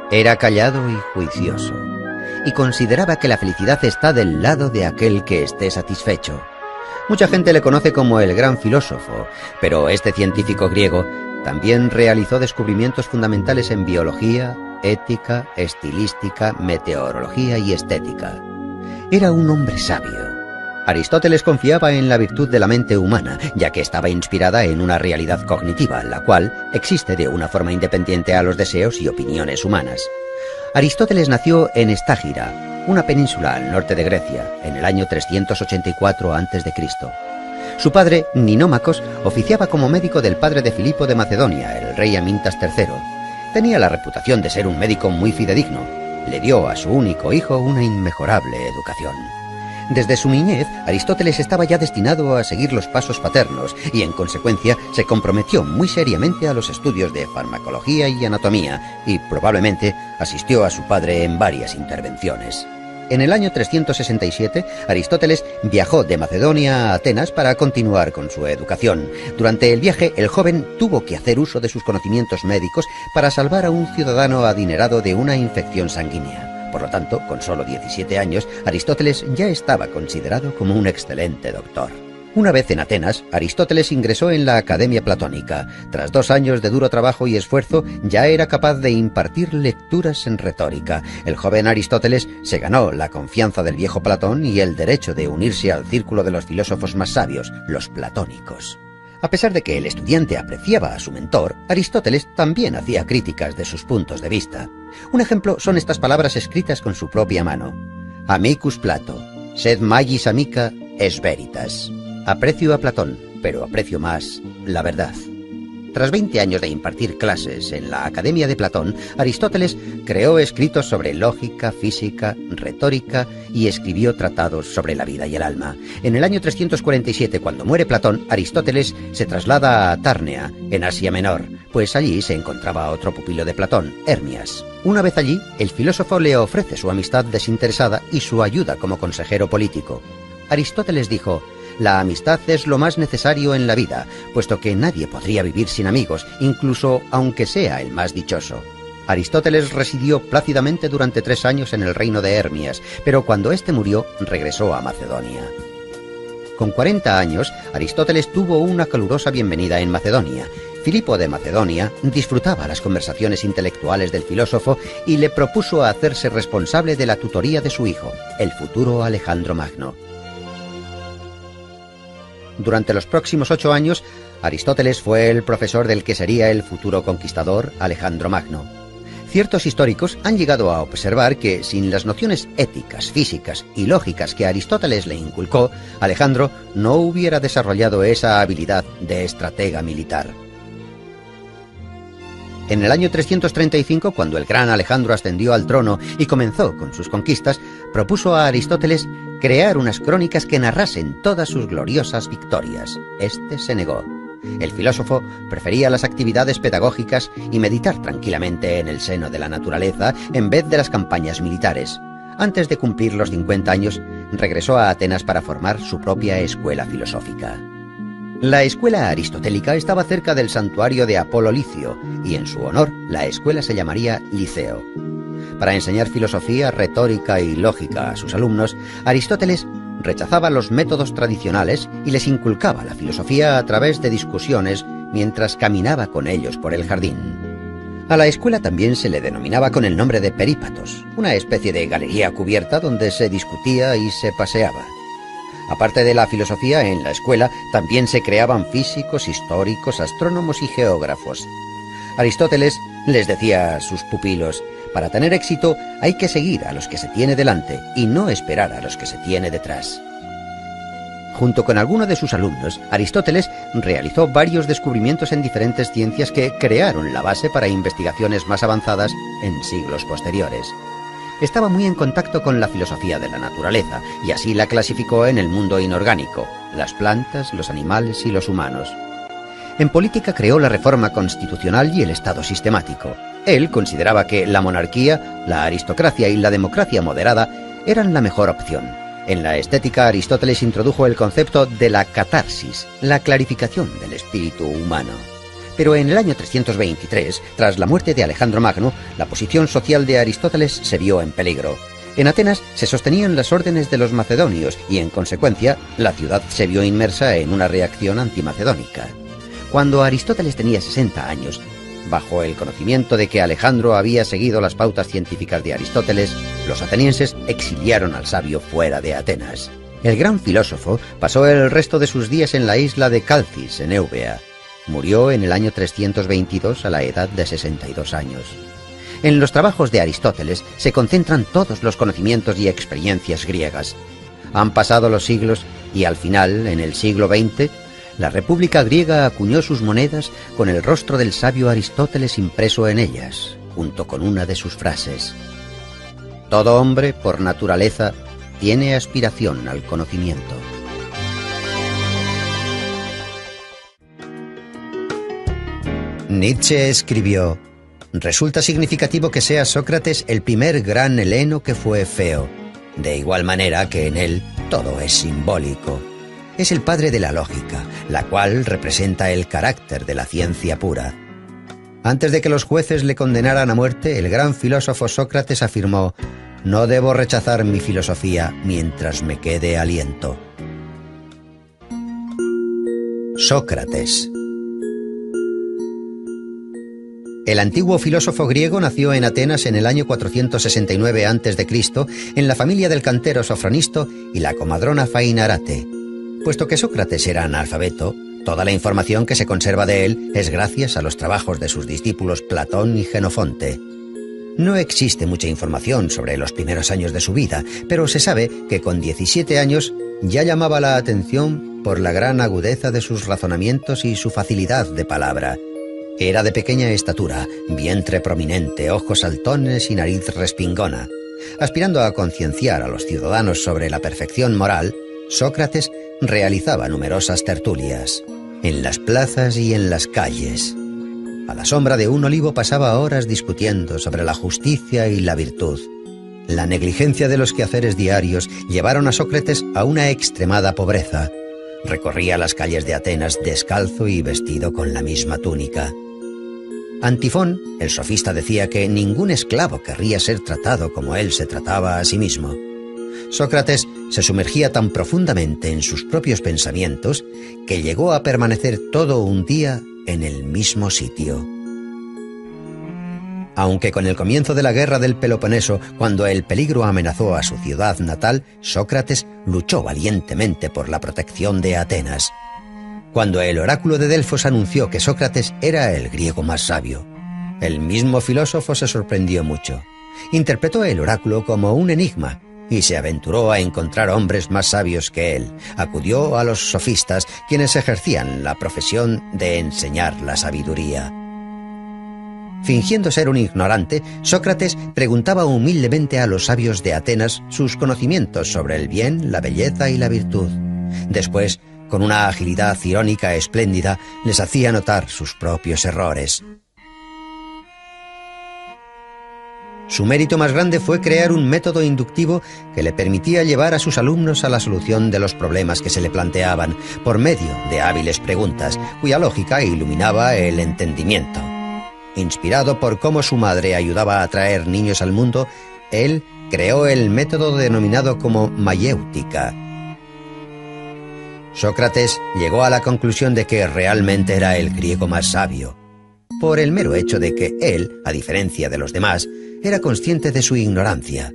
Era callado y juicioso, y consideraba que la felicidad está del lado de aquel que esté satisfecho. Mucha gente le conoce como el gran filósofo, pero este científico griego también realizó descubrimientos fundamentales en biología, ética, estilística, meteorología y estética. Era un hombre sabio. Aristóteles confiaba en la virtud de la mente humana, ya que estaba inspirada en una realidad cognitiva, la cual existe de una forma independiente a los deseos y opiniones humanas. Aristóteles nació en Estágira, una península al norte de Grecia, en el año 384 a.C. Su padre, Ninómacos, oficiaba como médico del padre de Filipo de Macedonia, el rey Amintas III. Tenía la reputación de ser un médico muy fidedigno. Le dio a su único hijo una inmejorable educación. Desde su niñez, Aristóteles estaba ya destinado a seguir los pasos paternos y, en consecuencia, se comprometió muy seriamente a los estudios de farmacología y anatomía y, probablemente, asistió a su padre en varias intervenciones. En el año 367, Aristóteles viajó de Macedonia a Atenas para continuar con su educación. Durante el viaje, el joven tuvo que hacer uso de sus conocimientos médicos para salvar a un ciudadano adinerado de una infección sanguínea. Por lo tanto, con solo 17 años, Aristóteles ya estaba considerado como un excelente doctor. Una vez en Atenas, Aristóteles ingresó en la Academia Platónica. Tras 2 años de duro trabajo y esfuerzo, ya era capaz de impartir lecturas en retórica. El joven Aristóteles se ganó la confianza del viejo Platón y el derecho de unirse al círculo de los filósofos más sabios, los platónicos. A pesar de que el estudiante apreciaba a su mentor, Aristóteles también hacía críticas de sus puntos de vista. Un ejemplo son estas palabras escritas con su propia mano. Amicus Plato, sed magis amica es veritas. Aprecio a Platón, pero aprecio más la verdad. Tras 20 años de impartir clases en la Academia de Platón, Aristóteles creó escritos sobre lógica, física, retórica y escribió tratados sobre la vida y el alma. En el año 347, cuando muere Platón, Aristóteles se traslada a Tárnea, en Asia Menor, pues allí se encontraba otro pupilo de Platón, Hermias. Una vez allí, el filósofo le ofrece su amistad desinteresada y su ayuda como consejero político. Aristóteles dijo: la amistad es lo más necesario en la vida, puesto que nadie podría vivir sin amigos, incluso aunque sea el más dichoso. Aristóteles residió plácidamente durante 3 años en el reino de Hermias, pero cuando éste murió, regresó a Macedonia. Con 40 años, Aristóteles tuvo una calurosa bienvenida en Macedonia. Filipo de Macedonia disfrutaba las conversaciones intelectuales del filósofo y le propuso hacerse responsable de la tutoría de su hijo, el futuro Alejandro Magno. Durante los próximos 8 años, Aristóteles fue el profesor del que sería el futuro conquistador Alejandro Magno. Ciertos históricos han llegado a observar que, sin las nociones éticas, físicas y lógicas que Aristóteles le inculcó, Alejandro no hubiera desarrollado esa habilidad de estratega militar. En el año 335, cuando el gran Alejandro ascendió al trono y comenzó con sus conquistas, propuso a Aristóteles crear unas crónicas que narrasen todas sus gloriosas victorias. Este se negó. El filósofo prefería las actividades pedagógicas y meditar tranquilamente en el seno de la naturaleza en vez de las campañas militares. Antes de cumplir los 50 años, regresó a Atenas para formar su propia escuela filosófica. La escuela aristotélica estaba cerca del santuario de Apolo Licio, y en su honor la escuela se llamaría Liceo. Para enseñar filosofía, retórica y lógica a sus alumnos, Aristóteles rechazaba los métodos tradicionales y les inculcaba la filosofía a través de discusiones mientras caminaba con ellos por el jardín. A la escuela también se le denominaba con el nombre de perípatos, una especie de galería cubierta donde se discutía y se paseaba. Aparte de la filosofía, en la escuela también se creaban físicos, históricos, astrónomos y geógrafos. Aristóteles les decía a sus pupilos: para tener éxito hay que seguir a los que se tiene delante y no esperar a los que se tiene detrás. Junto con algunos de sus alumnos, Aristóteles realizó varios descubrimientos en diferentes ciencias que crearon la base para investigaciones más avanzadas en siglos posteriores. Estaba muy en contacto con la filosofía de la naturaleza y así la clasificó en el mundo inorgánico, las plantas, los animales y los humanos. En política creó la reforma constitucional y el Estado sistemático. Él consideraba que la monarquía, la aristocracia y la democracia moderada eran la mejor opción. En la estética, Aristóteles introdujo el concepto de la catarsis, la clarificación del espíritu humano. Pero en el año 323, tras la muerte de Alejandro Magno, la posición social de Aristóteles se vio en peligro. En Atenas se sostenían las órdenes de los macedonios y, en consecuencia, la ciudad se vio inmersa en una reacción antimacedónica. Cuando Aristóteles tenía 60 años, bajo el conocimiento de que Alejandro había seguido las pautas científicas de Aristóteles, los atenienses exiliaron al sabio fuera de Atenas. El gran filósofo pasó el resto de sus días en la isla de Calcis, en Eubea. Murió en el año 322 a la edad de 62 años. En los trabajos de Aristóteles se concentran todos los conocimientos y experiencias griegas. Han pasado los siglos y al final, en el siglo XX, la República griega acuñó sus monedas con el rostro del sabio Aristóteles impreso en ellas, junto con una de sus frases. Todo hombre, por naturaleza, tiene aspiración al conocimiento. Nietzsche escribió: resulta significativo que sea Sócrates el primer gran heleno que fue feo, de igual manera que en él todo es simbólico. Es el padre de la lógica, la cual representa el carácter de la ciencia pura. Antes de que los jueces le condenaran a muerte, el gran filósofo Sócrates afirmó: no debo rechazar mi filosofía mientras me quede aliento. Sócrates. El antiguo filósofo griego nació en Atenas en el año 469 a.C., en la familia del cantero Sofronisto y la comadrona Fainarate. Puesto que Sócrates era analfabeto, toda la información que se conserva de él es gracias a los trabajos de sus discípulos Platón y Jenofonte. No existe mucha información sobre los primeros años de su vida, pero se sabe que con 17 años ya llamaba la atención por la gran agudeza de sus razonamientos y su facilidad de palabra. Era de pequeña estatura, vientre prominente, ojos saltones y nariz respingona. Aspirando a concienciar a los ciudadanos sobre la perfección moral, Sócrates realizaba numerosas tertulias, en las plazas y en las calles. A la sombra de un olivo pasaba horas discutiendo sobre la justicia y la virtud. La negligencia de los quehaceres diarios llevaron a Sócrates a una extremada pobreza. Recorría las calles de Atenas descalzo y vestido con la misma túnica. Antifón, el sofista, decía que ningún esclavo querría ser tratado como él se trataba a sí mismo. Sócrates se sumergía tan profundamente en sus propios pensamientos que llegó a permanecer todo un día en el mismo sitio. Aunque con el comienzo de la guerra del Peloponeso, cuando el peligro amenazó a su ciudad natal, Sócrates luchó valientemente por la protección de Atenas. Cuando el oráculo de Delfos anunció que Sócrates era el griego más sabio, el mismo filósofo se sorprendió mucho. Interpretó el oráculo como un enigma y se aventuró a encontrar hombres más sabios que él. Acudió a los sofistas, quienes ejercían la profesión de enseñar la sabiduría. Fingiendo ser un ignorante, Sócrates preguntaba humildemente a los sabios de Atenas sus conocimientos sobre el bien, la belleza y la virtud. Después, con una agilidad irónica espléndida, les hacía notar sus propios errores. Su mérito más grande fue crear un método inductivo que le permitía llevar a sus alumnos a la solución de los problemas que se le planteaban, por medio de hábiles preguntas, cuya lógica iluminaba el entendimiento. Inspirado por cómo su madre ayudaba a traer niños al mundo, él creó el método denominado como mayéutica. Sócrates llegó a la conclusión de que realmente era el griego más sabio, por el mero hecho de que él, a diferencia de los demás, era consciente de su ignorancia.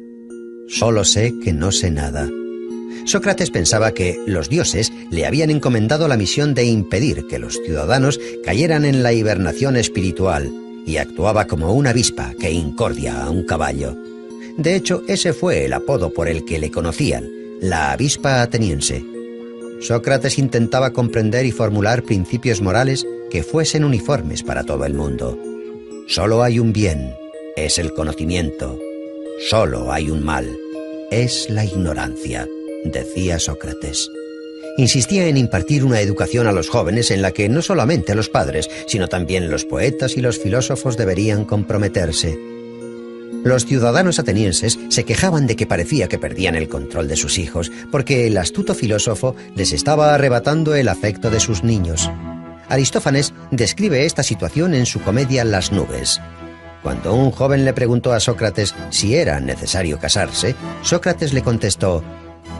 Solo sé que no sé nada. Sócrates pensaba que los dioses le habían encomendado la misión de impedir que los ciudadanos cayeran en la hibernación espiritual, y actuaba como una avispa que incordia a un caballo. De hecho, ese fue el apodo por el que le conocían, la avispa ateniense. Sócrates intentaba comprender y formular principios morales que fuesen uniformes para todo el mundo. Solo hay un bien, es el conocimiento. Solo hay un mal, es la ignorancia, decía Sócrates. Insistía en impartir una educación a los jóvenes en la que no solamente los padres, sino también los poetas y los filósofos deberían comprometerse. Los ciudadanos atenienses se quejaban de que parecía que perdían el control de sus hijos, porque el astuto filósofo les estaba arrebatando el afecto de sus niños. Aristófanes describe esta situación en su comedia Las nubes. Cuando un joven le preguntó a Sócrates si era necesario casarse, Sócrates le contestó: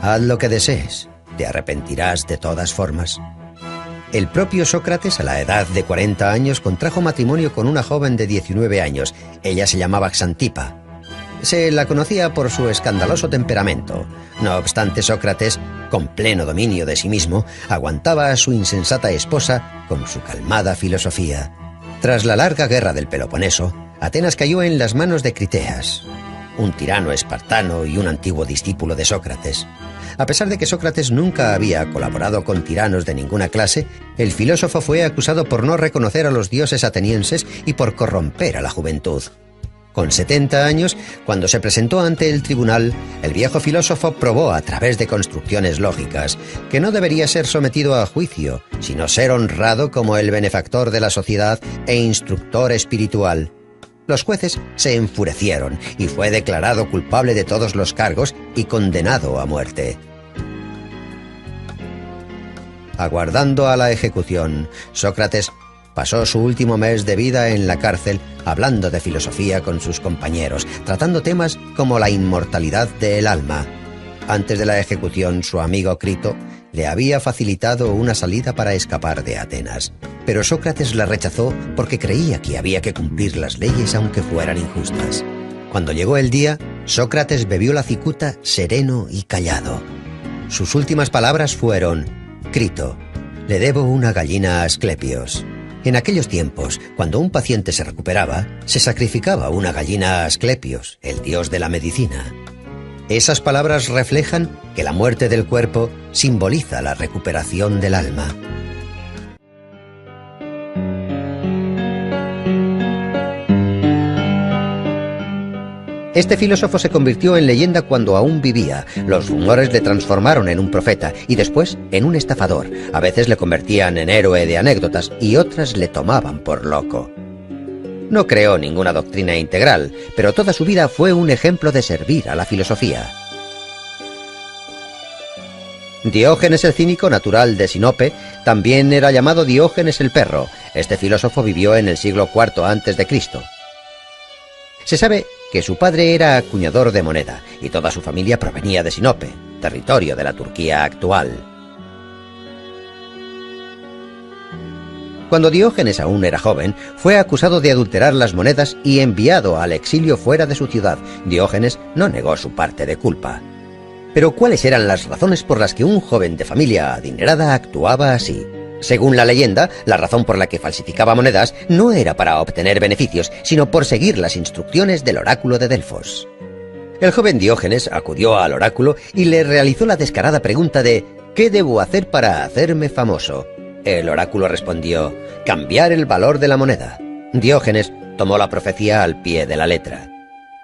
«Haz lo que desees, te arrepentirás de todas formas». El propio Sócrates, a la edad de 40 años, contrajo matrimonio con una joven de 19 años. Ella se llamaba Xantipa. Se la conocía por su escandaloso temperamento. No obstante, Sócrates, con pleno dominio de sí mismo, aguantaba a su insensata esposa con su calmada filosofía. Tras la larga guerra del Peloponeso, Atenas cayó en las manos de Criteas, un tirano espartano y un antiguo discípulo de Sócrates. A pesar de que Sócrates nunca había colaborado con tiranos de ninguna clase, el filósofo fue acusado por no reconocer a los dioses atenienses y por corromper a la juventud. Con 70 años, cuando se presentó ante el tribunal, el viejo filósofo probó a través de construcciones lógicas que no debería ser sometido a juicio, sino ser honrado como el benefactor de la sociedad e instructor espiritual. Los jueces se enfurecieron y fue declarado culpable de todos los cargos y condenado a muerte. Aguardando a la ejecución, Sócrates pasó su último mes de vida en la cárcel hablando de filosofía con sus compañeros, tratando temas como la inmortalidad del alma. Antes de la ejecución, su amigo Crito le había facilitado una salida para escapar de Atenas, pero Sócrates la rechazó porque creía que había que cumplir las leyes aunque fueran injustas. Cuando llegó el día, Sócrates bebió la cicuta sereno y callado. Sus últimas palabras fueron: «Crito, le debo una gallina a Asclepios». En aquellos tiempos, cuando un paciente se recuperaba, se sacrificaba una gallina a Asclepios, el dios de la medicina. Esas palabras reflejan que la muerte del cuerpo simboliza la recuperación del alma. Este filósofo se convirtió en leyenda cuando aún vivía. Los rumores le transformaron en un profeta y después en un estafador. A veces le convertían en héroe de anécdotas y otras le tomaban por loco. No creó ninguna doctrina integral, pero toda su vida fue un ejemplo de servir a la filosofía. Diógenes el cínico, natural de Sinope, también era llamado Diógenes el perro. Este filósofo vivió en el siglo IV a.C. Se sabe que su padre era acuñador de moneda y toda su familia provenía de Sinope, territorio de la Turquía actual. Cuando Diógenes aún era joven, fue acusado de adulterar las monedas y enviado al exilio fuera de su ciudad. Diógenes no negó su parte de culpa. Pero ¿cuáles eran las razones por las que un joven de familia adinerada actuaba así? Según la leyenda, la razón por la que falsificaba monedas no era para obtener beneficios, sino por seguir las instrucciones del oráculo de Delfos. El joven Diógenes acudió al oráculo y le realizó la descarada pregunta de ¿qué debo hacer para hacerme famoso? El oráculo respondió: cambiar el valor de la moneda. Diógenes tomó la profecía al pie de la letra.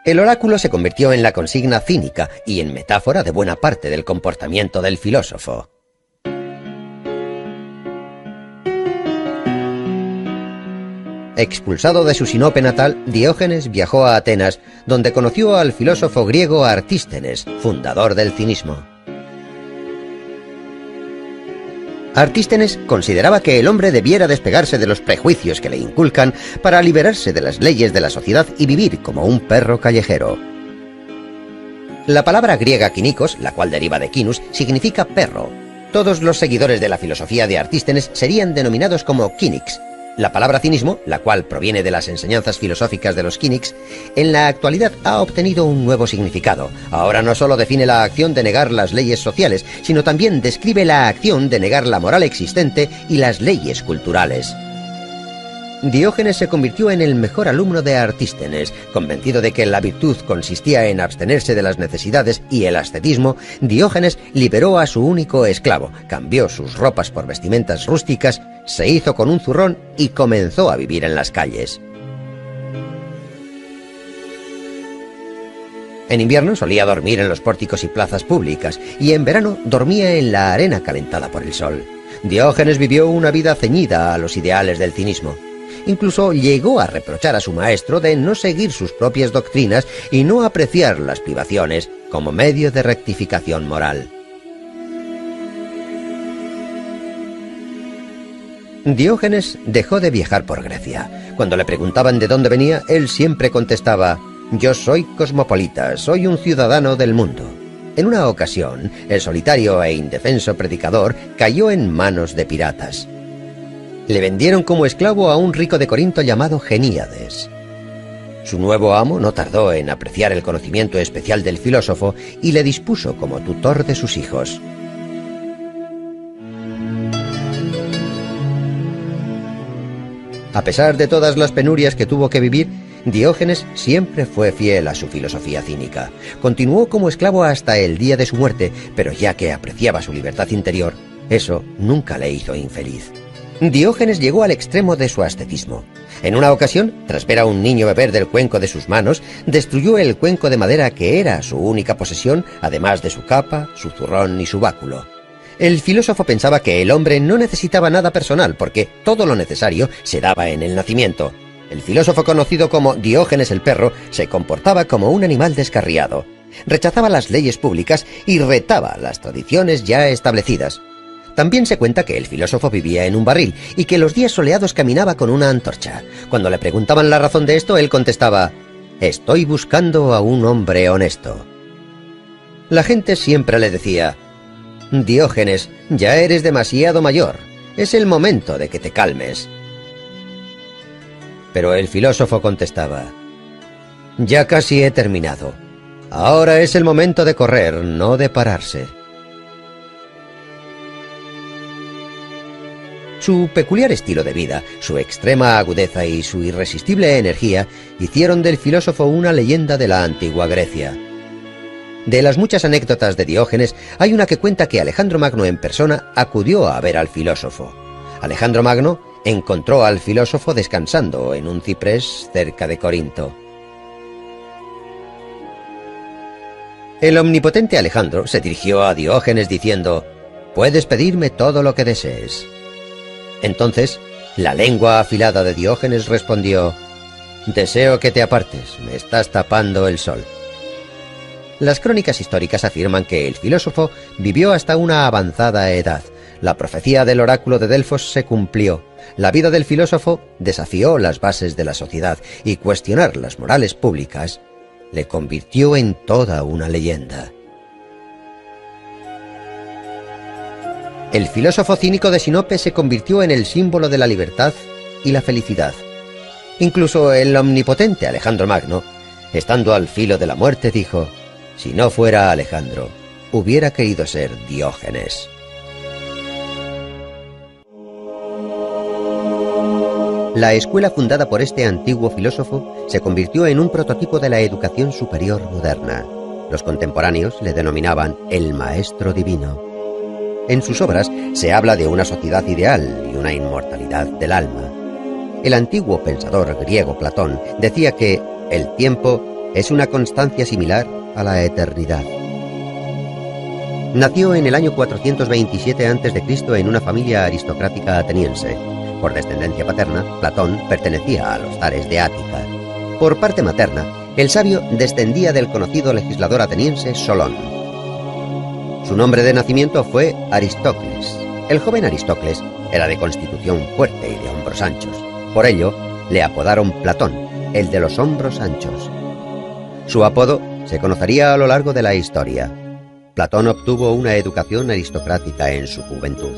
El oráculo se convirtió en la consigna cínica y en metáfora de buena parte del comportamiento del filósofo. Expulsado de su Sinope natal, Diógenes viajó a Atenas, donde conoció al filósofo griego Artístenes, fundador del cinismo. Artístenes consideraba que el hombre debiera despegarse de los prejuicios que le inculcan para liberarse de las leyes de la sociedad y vivir como un perro callejero. La palabra griega kinikos, la cual deriva de kinus, significa perro. Todos los seguidores de la filosofía de Artístenes serían denominados como kínics. La palabra cinismo, la cual proviene de las enseñanzas filosóficas de los kínics, en la actualidad ha obtenido un nuevo significado. Ahora no solo define la acción de negar las leyes sociales, sino también describe la acción de negar la moral existente y las leyes culturales. Diógenes se convirtió en el mejor alumno de Artístenes. Convencido de que la virtud consistía en abstenerse de las necesidades y el ascetismo, Diógenes liberó a su único esclavo, cambió sus ropas por vestimentas rústicas, se hizo con un zurrón y comenzó a vivir en las calles. En invierno solía dormir en los pórticos y plazas públicas, y en verano dormía en la arena calentada por el sol. Diógenes vivió una vida ceñida a los ideales del cinismo. Incluso llegó a reprochar a su maestro de no seguir sus propias doctrinas y no apreciar las privaciones como medio de rectificación moral. Diógenes dejó de viajar por Grecia. Cuando le preguntaban de dónde venía, él siempre contestaba: «Yo soy cosmopolita, soy un ciudadano del mundo». En una ocasión, el solitario e indefenso predicador cayó en manos de piratas. Le vendieron como esclavo a un rico de Corinto llamado Geníades. Su nuevo amo no tardó en apreciar el conocimiento especial del filósofo y le dispuso como tutor de sus hijos. A pesar de todas las penurias que tuvo que vivir, Diógenes siempre fue fiel a su filosofía cínica. Continuó como esclavo hasta el día de su muerte, pero ya que apreciaba su libertad interior, eso nunca le hizo infeliz. Diógenes llegó al extremo de su ascetismo. En una ocasión, tras ver a un niño beber del cuenco de sus manos, destruyó el cuenco de madera que era su única posesión, además de su capa, su zurrón y su báculo. El filósofo pensaba que el hombre no necesitaba nada personal porque todo lo necesario se daba en el nacimiento. El filósofo conocido como Diógenes el perro se comportaba como un animal descarriado. Rechazaba las leyes públicas y retaba las tradiciones ya establecidas. También se cuenta que el filósofo vivía en un barril y que los días soleados caminaba con una antorcha. Cuando le preguntaban la razón de esto, él contestaba: «Estoy buscando a un hombre honesto». La gente siempre le decía: «Diógenes, ya eres demasiado mayor. Es el momento de que te calmes». Pero el filósofo contestaba: «Ya casi he terminado. Ahora es el momento de correr, no de pararse». Su peculiar estilo de vida, su extrema agudeza y su irresistible energía hicieron del filósofo una leyenda de la antigua Grecia. De las muchas anécdotas de Diógenes, hay una que cuenta que Alejandro Magno en persona acudió a ver al filósofo. Alejandro Magno encontró al filósofo descansando en un ciprés cerca de Corinto. El omnipotente Alejandro se dirigió a Diógenes diciendo: «Puedes pedirme todo lo que desees». Entonces, la lengua afilada de Diógenes respondió: «Deseo que te apartes, me estás tapando el sol». Las crónicas históricas afirman que el filósofo vivió hasta una avanzada edad. La profecía del oráculo de Delfos se cumplió. La vida del filósofo desafió las bases de la sociedad y cuestionar las morales públicas le convirtió en toda una leyenda. El filósofo cínico de Sinope se convirtió en el símbolo de la libertad y la felicidad. Incluso el omnipotente Alejandro Magno, estando al filo de la muerte, dijo: «Si no fuera Alejandro, hubiera querido ser Diógenes». La escuela fundada por este antiguo filósofo se convirtió en un prototipo de la educación superior moderna. Los contemporáneos le denominaban el Maestro Divino. En sus obras se habla de una sociedad ideal y una inmortalidad del alma. El antiguo pensador griego Platón decía que el tiempo es una constancia similar a la eternidad. Nació en el año 427 a.C. en una familia aristocrática ateniense. Por descendencia paterna, Platón pertenecía a los zares de Ática. Por parte materna, el sabio descendía del conocido legislador ateniense Solón. Su nombre de nacimiento fue Aristócles. El joven Aristócles era de constitución fuerte y de hombros anchos. Por ello, le apodaron Platón, el de los hombros anchos. Su apodo se conocería a lo largo de la historia. Platón obtuvo una educación aristocrática en su juventud.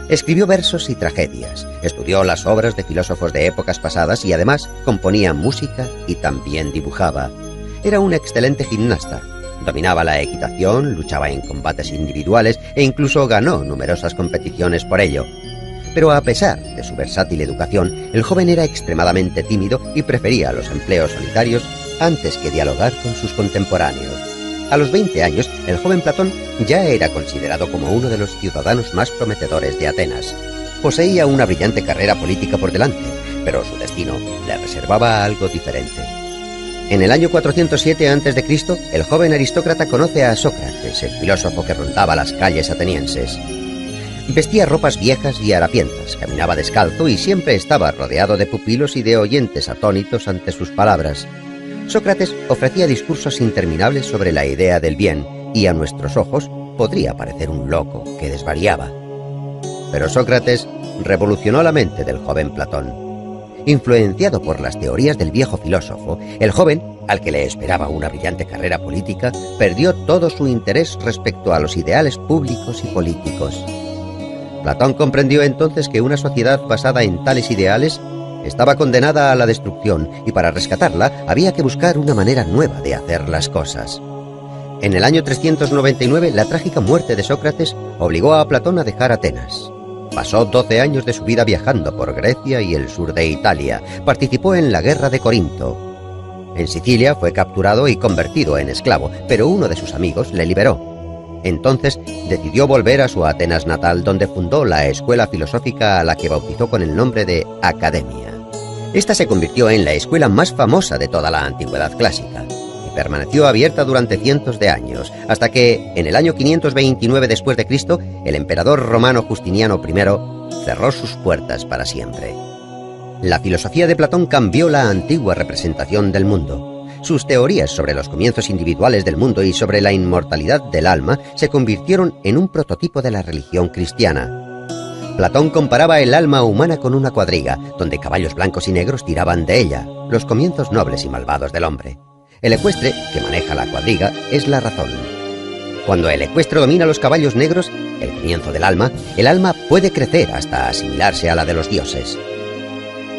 Escribió versos y tragedias, estudió las obras de filósofos de épocas pasadas y además componía música y también dibujaba. Era un excelente gimnasta. Dominaba la equitación, luchaba en combates individuales e incluso ganó numerosas competiciones por ello. Pero a pesar de su versátil educación, el joven era extremadamente tímido y prefería los empleos solitarios antes que dialogar con sus contemporáneos. A los 20 años, el joven Platón ya era considerado como uno de los ciudadanos más prometedores de Atenas. Poseía una brillante carrera política por delante, pero su destino le reservaba algo diferente. En el año 407 a.C., el joven aristócrata conoce a Sócrates, el filósofo que rondaba las calles atenienses. Vestía ropas viejas y harapientas, caminaba descalzo y siempre estaba rodeado de pupilos y de oyentes atónitos ante sus palabras. Sócrates ofrecía discursos interminables sobre la idea del bien y a nuestros ojos podría parecer un loco que desvariaba. pero Sócrates revolucionó la mente del joven Platón. Influenciado por las teorías del viejo filósofo, el joven, al que le esperaba una brillante carrera política, perdió todo su interés respecto a los ideales públicos y políticos. Platón comprendió entonces que una sociedad basada en tales ideales estaba condenada a la destrucción y para rescatarla había que buscar una manera nueva de hacer las cosas. En el año 399, la trágica muerte de Sócrates obligó a Platón a dejar Atenas. Pasó 12 años de su vida viajando por Grecia y el sur de Italia. Participó en la guerra de Corinto. En Sicilia fue capturado y convertido en esclavo, pero uno de sus amigos le liberó. Entonces decidió volver a su Atenas natal, donde fundó la escuela filosófica a la que bautizó con el nombre de Academia. Esta se convirtió en la escuela más famosa de toda la antigüedad clásica y permaneció abierta durante cientos de años, hasta que, en el año 529 después de Cristo, el emperador romano Justiniano I cerró sus puertas para siempre. La filosofía de Platón cambió la antigua representación del mundo. Sus teorías sobre los comienzos individuales del mundo y sobre la inmortalidad del alma se convirtieron en un prototipo de la religión cristiana. Platón comparaba el alma humana con una cuadriga, donde caballos blancos y negros tiraban de ella, los comienzos nobles y malvados del hombre. El ecuestre, que maneja la cuadriga, es la razón. Cuando el ecuestre domina los caballos negros, el comienzo del alma, el alma puede crecer hasta asimilarse a la de los dioses.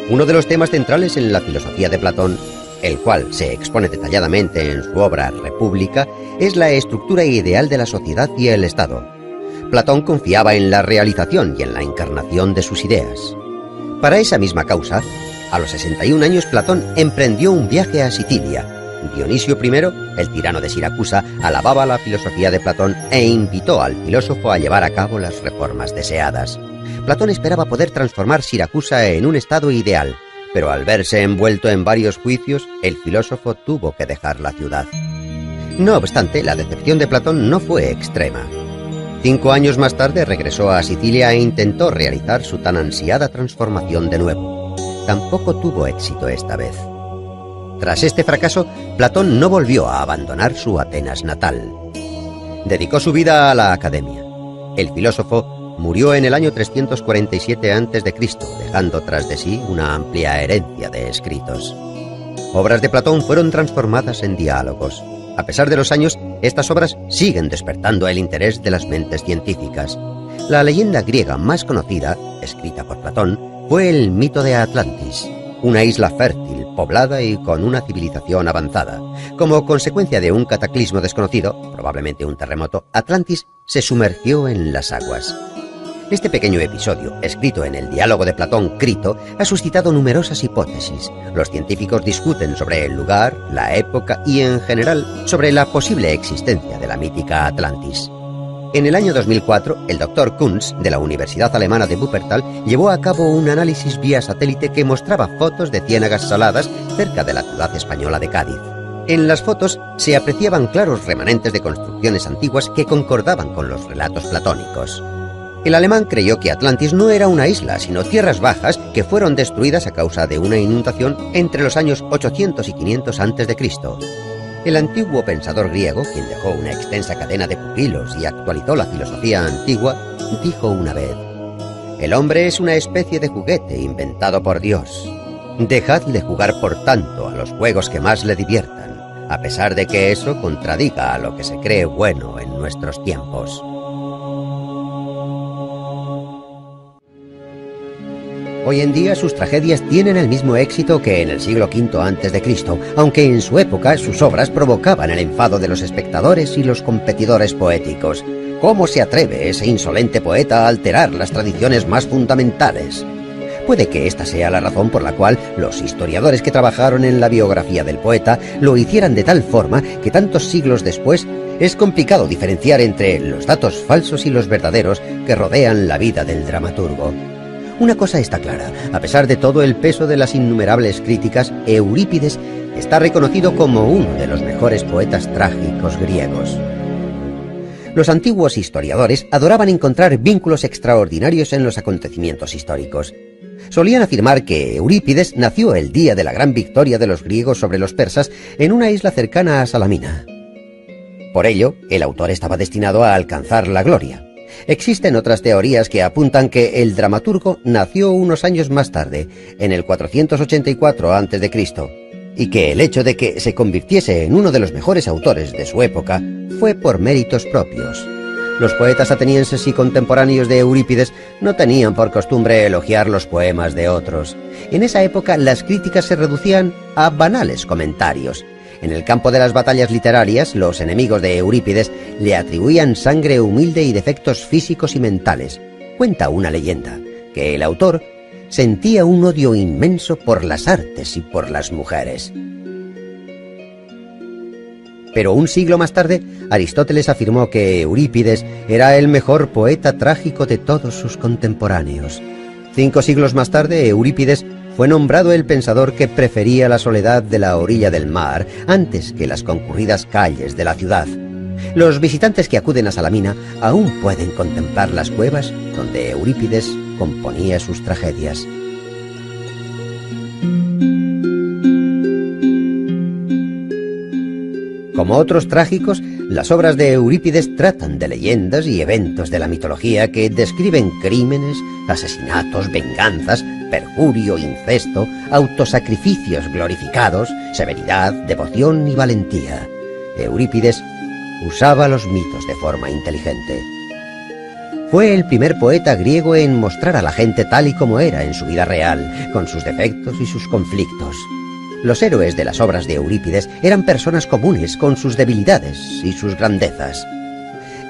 Uno de los temas centrales en la filosofía de Platón, el cual se expone detalladamente en su obra República, es la estructura ideal de la sociedad y el Estado. Platón confiaba en la realización y en la encarnación de sus ideas. Para esa misma causa, a los 61 años Platón emprendió un viaje a Sicilia. Dionisio I, el tirano de Siracusa, alababa la filosofía de Platón e invitó al filósofo a llevar a cabo las reformas deseadas. Platón esperaba poder transformar Siracusa en un estado ideal, pero al verse envuelto en varios juicios, el filósofo tuvo que dejar la ciudad. No obstante, la decepción de Platón no fue extrema. 5 años más tarde regresó a Sicilia e intentó realizar su tan ansiada transformación de nuevo. Tampoco tuvo éxito esta vez. Tras este fracaso, Platón no volvió a abandonar su Atenas natal. Dedicó su vida a la academia. El filósofo murió en el año 347 a.C., dejando tras de sí una amplia herencia de escritos. Obras de Platón fueron transformadas en diálogos. A pesar de los años, estas obras siguen despertando el interés de las mentes científicas. La leyenda griega más conocida, escrita por Platón, fue el mito de Atlantis, una isla fértil, poblada y con una civilización avanzada. Como consecuencia de un cataclismo desconocido, probablemente un terremoto, Atlantis se sumergió en las aguas. Este pequeño episodio, escrito en el diálogo de Platón Crito, ha suscitado numerosas hipótesis. Los científicos discuten sobre el lugar, la época y, en general, sobre la posible existencia de la mítica Atlantis. En el año 2004, el Dr. Kunz, de la Universidad Alemana de Wuppertal, llevó a cabo un análisis vía satélite que mostraba fotos de ciénagas saladas cerca de la ciudad española de Cádiz. En las fotos se apreciaban claros remanentes de construcciones antiguas que concordaban con los relatos platónicos. El alemán creyó que Atlantis no era una isla, sino tierras bajas que fueron destruidas a causa de una inundación entre los años 800 y 500 a.C. El antiguo pensador griego, quien dejó una extensa cadena de pupilos y actualizó la filosofía antigua, dijo una vez: «El hombre es una especie de juguete inventado por Dios. Dejadle jugar por tanto a los juegos que más le diviertan, a pesar de que eso contradiga a lo que se cree bueno en nuestros tiempos». Hoy en día sus tragedias tienen el mismo éxito que en el siglo V a.C., aunque en su época sus obras provocaban el enfado de los espectadores y los competidores poéticos. ¿Cómo se atreve ese insolente poeta a alterar las tradiciones más fundamentales? Puede que esta sea la razón por la cual los historiadores que trabajaron en la biografía del poeta lo hicieran de tal forma que tantos siglos después es complicado diferenciar entre los datos falsos y los verdaderos que rodean la vida del dramaturgo. Una cosa está clara: a pesar de todo el peso de las innumerables críticas, Eurípides está reconocido como uno de los mejores poetas trágicos griegos. Los antiguos historiadores adoraban encontrar vínculos extraordinarios en los acontecimientos históricos. Solían afirmar que Eurípides nació el día de la gran victoria de los griegos sobre los persas en una isla cercana a Salamina. Por ello, el autor estaba destinado a alcanzar la gloria. Existen otras teorías que apuntan que el dramaturgo nació unos años más tarde, en el 484 a.C., y que el hecho de que se convirtiese en uno de los mejores autores de su época fue por méritos propios. Los poetas atenienses y contemporáneos de Eurípides no tenían por costumbre elogiar los poemas de otros. En esa época las críticas se reducían a banales comentarios. En el campo de las batallas literarias, los enemigos de Eurípides le atribuían sangre humilde y defectos físicos y mentales. Cuenta una leyenda que el autor sentía un odio inmenso por las artes y por las mujeres. Pero un siglo más tarde, Aristóteles afirmó que Eurípides era el mejor poeta trágico de todos sus contemporáneos. 5 siglos más tarde, Eurípides fue nombrado el pensador que prefería la soledad de la orilla del mar antes que las concurridas calles de la ciudad. Los visitantes que acuden a Salamina aún pueden contemplar las cuevas donde Eurípides componía sus tragedias. Como otros trágicos, las obras de Eurípides tratan de leyendas y eventos de la mitología que describen crímenes, asesinatos, venganzas, perjurio, incesto, autosacrificios glorificados, severidad, devoción y valentía. Eurípides usaba los mitos de forma inteligente. Fue el primer poeta griego en mostrar a la gente tal y como era en su vida real, con sus defectos y sus conflictos. Los héroes de las obras de Eurípides eran personas comunes con sus debilidades y sus grandezas.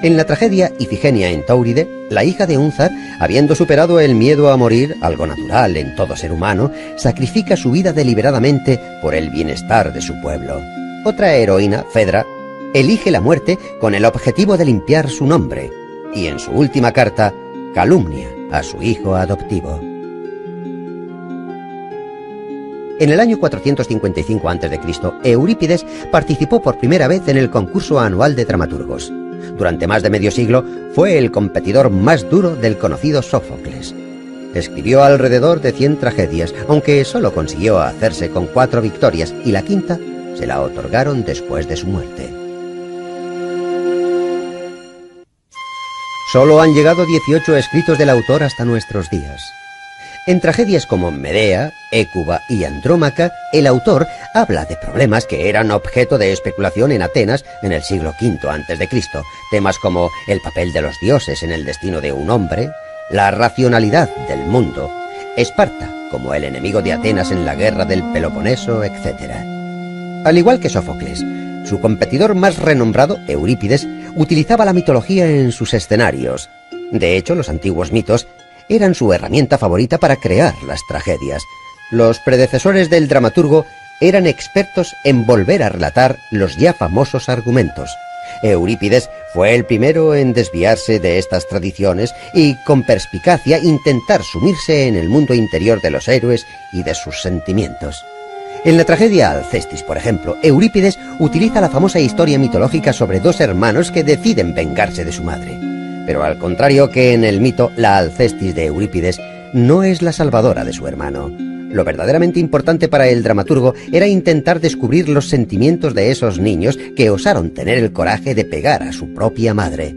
En la tragedia Ifigenia en Táuride, la hija de Únzar, habiendo superado el miedo a morir, algo natural en todo ser humano, sacrifica su vida deliberadamente por el bienestar de su pueblo. Otra heroína, Fedra, elige la muerte con el objetivo de limpiar su nombre, y en su última carta calumnia a su hijo adoptivo. En el año 455 a.C., Eurípides participó por primera vez en el concurso anual de dramaturgos. Durante más de medio siglo fue el competidor más duro del conocido Sófocles. Escribió alrededor de 100 tragedias, aunque solo consiguió hacerse con 4 victorias y la quinta se la otorgaron después de su muerte. Solo han llegado 18 escritos del autor hasta nuestros días. En tragedias como Medea, Hécuba y Andrómaca, el autor habla de problemas que eran objeto de especulación en Atenas en el siglo V a.C., temas como el papel de los dioses en el destino de un hombre, la racionalidad del mundo, Esparta como el enemigo de Atenas en la guerra del Peloponeso, etc. Al igual que Sófocles, su competidor más renombrado, Eurípides, utilizaba la mitología en sus escenarios. De hecho, los antiguos mitos eran su herramienta favorita para crear las tragedias. Los predecesores del dramaturgo eran expertos en volver a relatar los ya famosos argumentos. Eurípides fue el primero en desviarse de estas tradiciones y, con perspicacia, intentar sumirse en el mundo interior de los héroes y de sus sentimientos. En la tragedia Alcestis, por ejemplo, Eurípides utiliza la famosa historia mitológica sobre 2 hermanos que deciden vengarse de su madre. Pero al contrario que en el mito, la Alcestis de Eurípides no es la salvadora de su hermano. Lo verdaderamente importante para el dramaturgo era intentar descubrir los sentimientos de esos niños que osaron tener el coraje de pegar a su propia madre.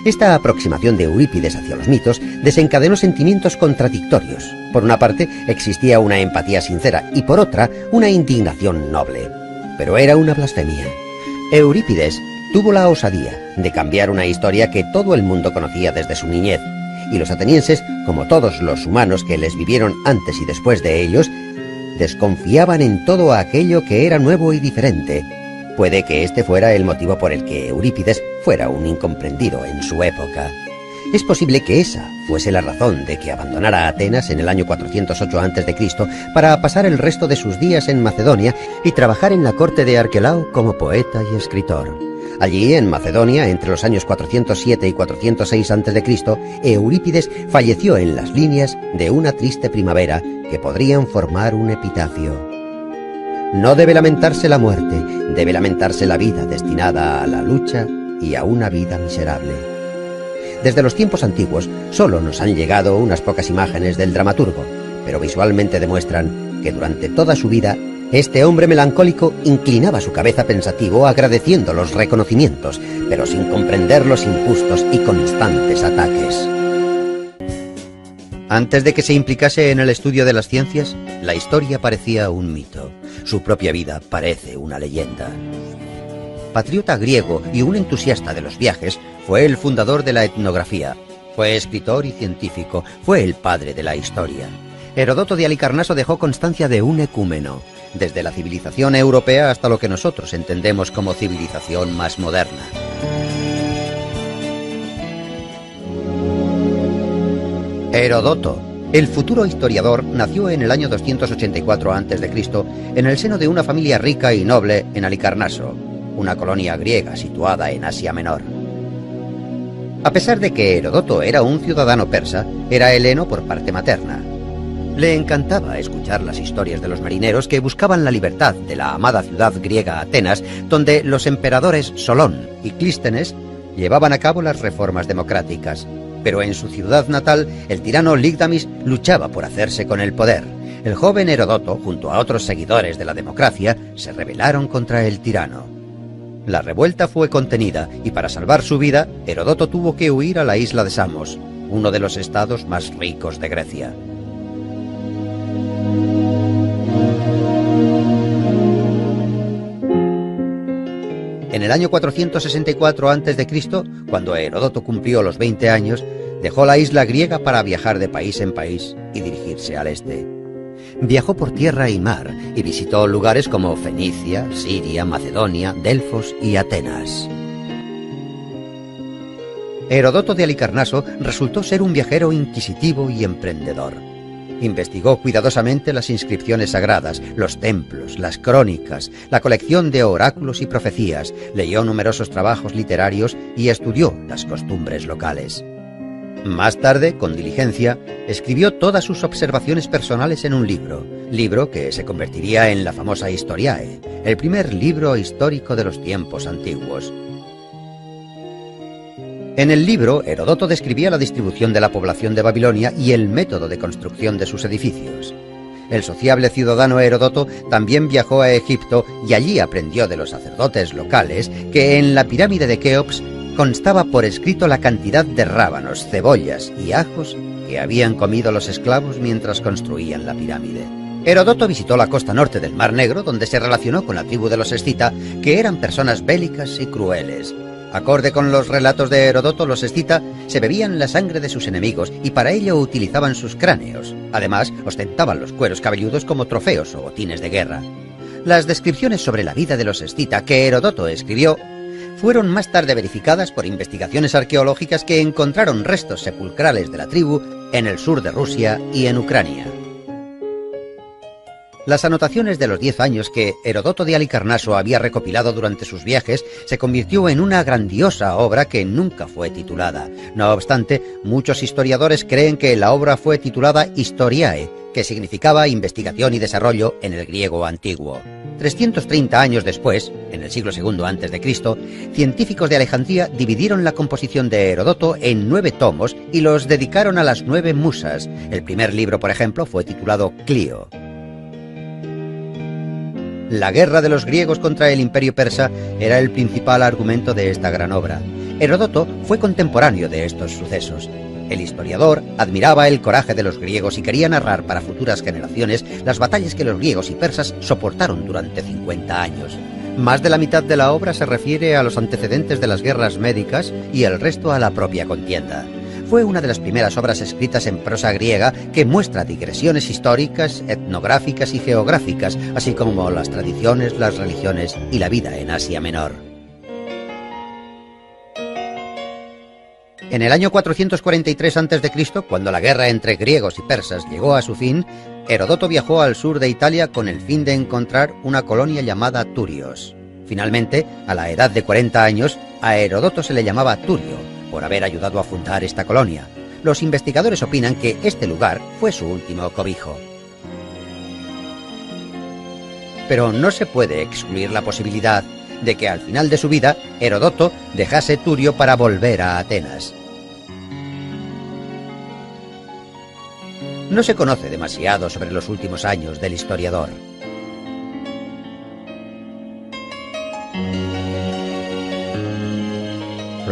Esta aproximación de Eurípides hacia los mitos desencadenó sentimientos contradictorios. Por una parte, existía una empatía sincera y por otra, una indignación noble. Pero era una blasfemia. Eurípides tuvo la osadía de cambiar una historia que todo el mundo conocía desde su niñez, y los atenienses, como todos los humanos que les vivieron antes y después de ellos, desconfiaban en todo aquello que era nuevo y diferente. Puede que este fuera el motivo por el que Eurípides fuera un incomprendido en su época. Es posible que esa fuese la razón de que abandonara Atenas en el año 408 a.C. para pasar el resto de sus días en Macedonia y trabajar en la corte de Arquelao como poeta y escritor. Allí, en Macedonia, entre los años 407 y 406 a.C., Eurípides falleció en las líneas de una triste primavera que podrían formar un epitafio. No debe lamentarse la muerte, debe lamentarse la vida destinada a la lucha y a una vida miserable. Desde los tiempos antiguos solo nos han llegado unas pocas imágenes del dramaturgo, pero visualmente demuestran que durante toda su vida Este hombre melancólico inclinaba su cabeza pensativo agradeciendo los reconocimientos, pero sin comprender los injustos y constantes ataques. Antes de que se implicase en el estudio de las ciencias, la historia parecía un mito. Su propia vida parece una leyenda. Patriota griego y un entusiasta de los viajes, fue el fundador de la etnografía. Fue escritor y científico, fue el padre de la historia. Heródoto de Halicarnaso dejó constancia de un ecúmeno, desde la civilización europea hasta lo que nosotros entendemos como civilización más moderna. Heródoto, el futuro historiador, nació en el año 284 a.C. en el seno de una familia rica y noble en Halicarnaso, una colonia griega situada en Asia Menor. A pesar de que Heródoto era un ciudadano persa, era heleno por parte materna. Le encantaba escuchar las historias de los marineros que buscaban la libertad de la amada ciudad griega Atenas, donde los emperadores Solón y Clístenes llevaban a cabo las reformas democráticas. Pero en su ciudad natal, el tirano Ligdamis luchaba por hacerse con el poder. El joven Heródoto, junto a otros seguidores de la democracia, se rebelaron contra el tirano. La revuelta fue contenida y para salvar su vida, Heródoto tuvo que huir a la isla de Samos, uno de los estados más ricos de Grecia. En el año 464 a.C., cuando Heródoto cumplió los 20 años, dejó la isla griega para viajar de país en país y dirigirse al este. Viajó por tierra y mar y visitó lugares como Fenicia, Siria, Macedonia, Delfos y Atenas. Heródoto de Halicarnaso resultó ser un viajero inquisitivo y emprendedor. Investigó cuidadosamente las inscripciones sagradas, los templos, las crónicas, la colección de oráculos y profecías, leyó numerosos trabajos literarios y estudió las costumbres locales. Más tarde, con diligencia, escribió todas sus observaciones personales en un libro que se convertiría en la famosa Historiae, el primer libro histórico de los tiempos antiguos. En el libro, Heródoto describía la distribución de la población de Babilonia y el método de construcción de sus edificios. El sociable ciudadano Heródoto también viajó a Egipto y allí aprendió de los sacerdotes locales que en la pirámide de Keops constaba por escrito la cantidad de rábanos, cebollas y ajos que habían comido los esclavos mientras construían la pirámide. Heródoto visitó la costa norte del Mar Negro, donde se relacionó con la tribu de los escita, que eran personas bélicas y crueles. Acorde con los relatos de Heródoto, los escita se bebían la sangre de sus enemigos y para ello utilizaban sus cráneos. Además, ostentaban los cueros cabelludos como trofeos o botines de guerra. Las descripciones sobre la vida de los escita que Heródoto escribió fueron más tarde verificadas por investigaciones arqueológicas que encontraron restos sepulcrales de la tribu en el sur de Rusia y en Ucrania. Las anotaciones de los 10 años que Heródoto de Halicarnaso había recopilado durante sus viajes se convirtió en una grandiosa obra que nunca fue titulada. No obstante, muchos historiadores creen que la obra fue titulada Historiae, que significaba investigación y desarrollo en el griego antiguo. 330 años después, en el siglo II a.C., científicos de Alejandría dividieron la composición de Heródoto en 9 tomos y los dedicaron a las 9 musas. El primer libro, por ejemplo, fue titulado Clío. La guerra de los griegos contra el imperio persa era el principal argumento de esta gran obra. Heródoto fue contemporáneo de estos sucesos. El historiador admiraba el coraje de los griegos y quería narrar para futuras generaciones las batallas que los griegos y persas soportaron durante 50 años. Más de la mitad de la obra se refiere a los antecedentes de las guerras médicas y el resto a la propia contienda. Fue una de las primeras obras escritas en prosa griega que muestra digresiones históricas, etnográficas y geográficas, así como las tradiciones, las religiones y la vida en Asia Menor. En el año 443 a.C., cuando la guerra entre griegos y persas llegó a su fin, Heródoto viajó al sur de Italia con el fin de encontrar una colonia llamada Turios. Finalmente, a la edad de 40 años, a Heródoto se le llamaba Turio, por haber ayudado a fundar esta colonia. Los investigadores opinan que este lugar fue su último cobijo. Pero no se puede excluir la posibilidad de que al final de su vida, Heródoto dejase Turio para volver a Atenas. No se conoce demasiado sobre los últimos años del historiador.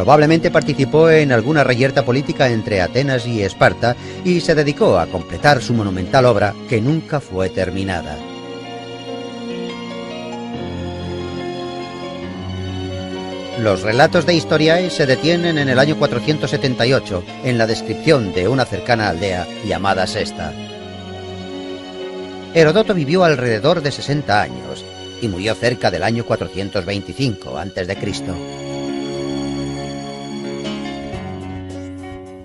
Probablemente participó en alguna reyerta política entre Atenas y Esparta y se dedicó a completar su monumental obra que nunca fue terminada. Los relatos de Historiae se detienen en el año 478, en la descripción de una cercana aldea llamada Sesta. Heródoto vivió alrededor de 60 años y murió cerca del año 425 a.C.